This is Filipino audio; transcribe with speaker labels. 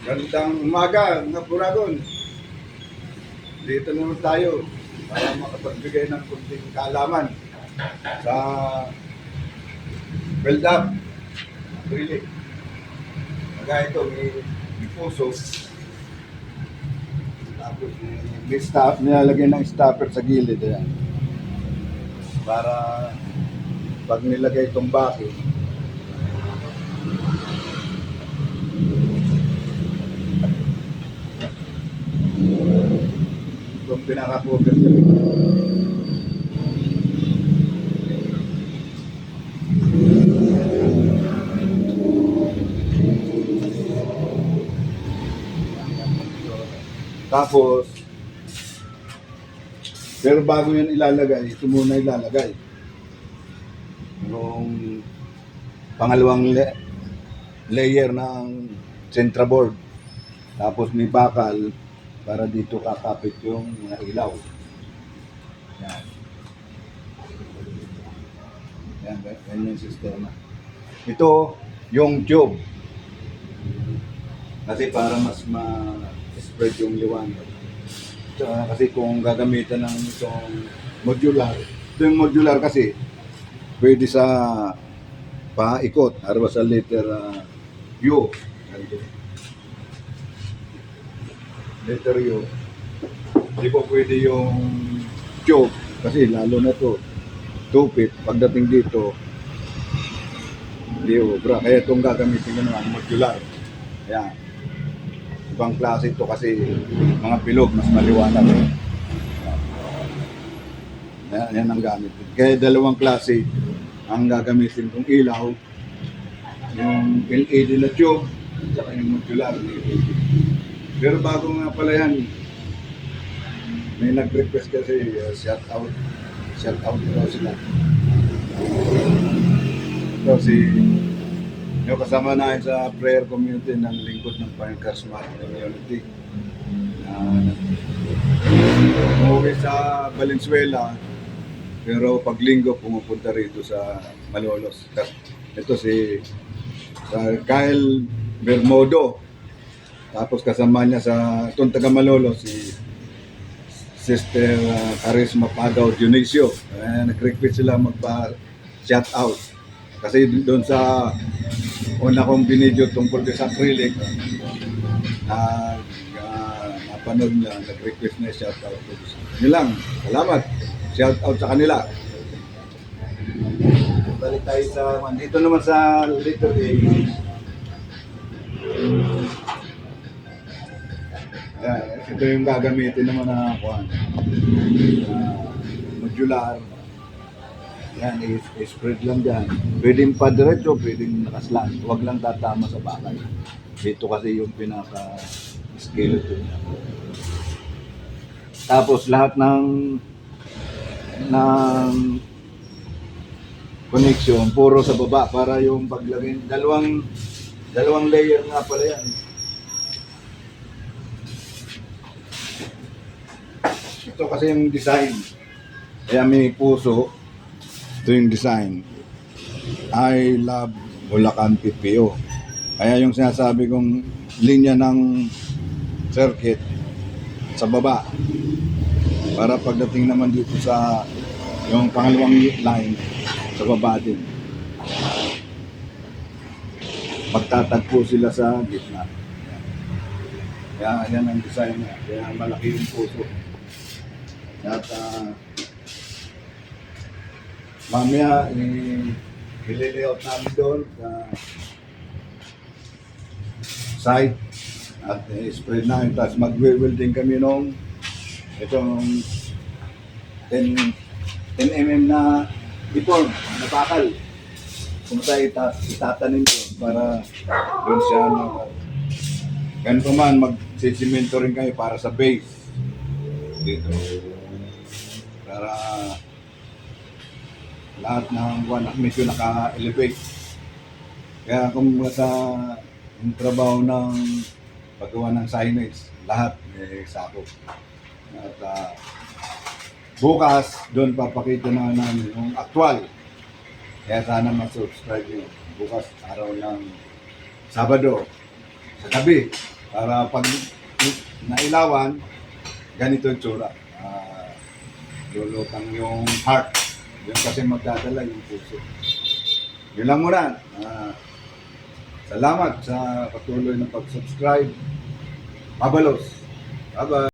Speaker 1: Gandang umaga, mga Buragon. Dito naman tayo para makapagbigay ng kunting kaalaman sa build up. Really. Kaya ito, may puso. Tapos may stop, nilalagay ng stopper sa gilid. Ayan. Para pag nilagay itong baki, itong pinaka-cover sa likod. Tapos, pero bago yan ilalagay, ito muna ilalagay. Yung pangalawang layer ng centra board. Tapos may bakal para dito kakapit yung mga ilaw. Yan. Yan yung sistema. Ito, yung tube. Kasi para mas ma-spread yung liwanag. Kasi kung gagamitan ng itong modular, ito yung modular kasi pwede sa paikot, harap sa letter U. Letter U. Hindi po pwede yung tube kasi lalo na to 2 feet pagdating dito hindi obra. Kaya itong gagamitin ko naman modular. Ayan. Ibang klase ito kasi mga bilog mas maliwanag. Yan ang gamit. Kaya dalawang klase ang gagamitin kong ilaw. Yung LED na tube at yung modular. Pero bago nga pala yan, may nag-request kasi shout out daw sila. Ito si yung kasama na sa prayer community ng lingkod ng Pine Smart Community. Umuwi sa Valenzuela, pero pag linggo pumupunta rito sa Malolos. Ito si Kyle Bermodo. Tapos kasama niya sa itong taga Malolos si Sister Charisma Pagaw Dionisio. Nag-request sila magpa-shout out. Kasi doon sa una kong binidyo tungkol sa acrylic, napanood na, nag-request na shout out. Yun lang, salamat. Shout out sa kanila. Balik tayo sa, dito naman sa letter A. Ito yung gagamitin naman na modular. Yan, i-spread lang dyan. Pwedeng pa-diretso, pwedeng nakaslant. Huwag lang tatama sa bakal. Dito kasi yung pinaka-skeleton niya. Tapos lahat ng connection, puro sa baba para yung paglagay. Dalawang layer nga pala yan. Ito kasi yung design. Kaya may puso. Ito yung design. I love Bulacan PPO. Kaya yung sinasabi kong linya ng circuit sa baba. Para pagdating naman dito sa yung pangalawang line sa baba din. Magtatagpo sila sa gitna. Kaya yan ang design niya. Kaya malaki yung puso. At mamaya i-layout namin doon sa site at spread namin. Tapos mag-welding kami nung itong 10 mm na deform, na bakal. Kung tayo itatanim doon para doon siya ganito man, mag-sisimento rin kami para sa base dito. Para lahat ng medyo naka-elevate. Kaya kung sa yung trabaho ng paggawa ng signage, lahat may sakop. At bukas, doon papakita na namin yung actual. Kaya sana mag-subscribe nyo. Bukas, araw ng Sabado, sa gabi, Para pag nailawan, ganito yung tsura. Lulutang yung heart. Yung kasi magdadala yung puso. Yun lang muna. Salamat sa patuloy na pag-subscribe. Mabalos. Bye-bye.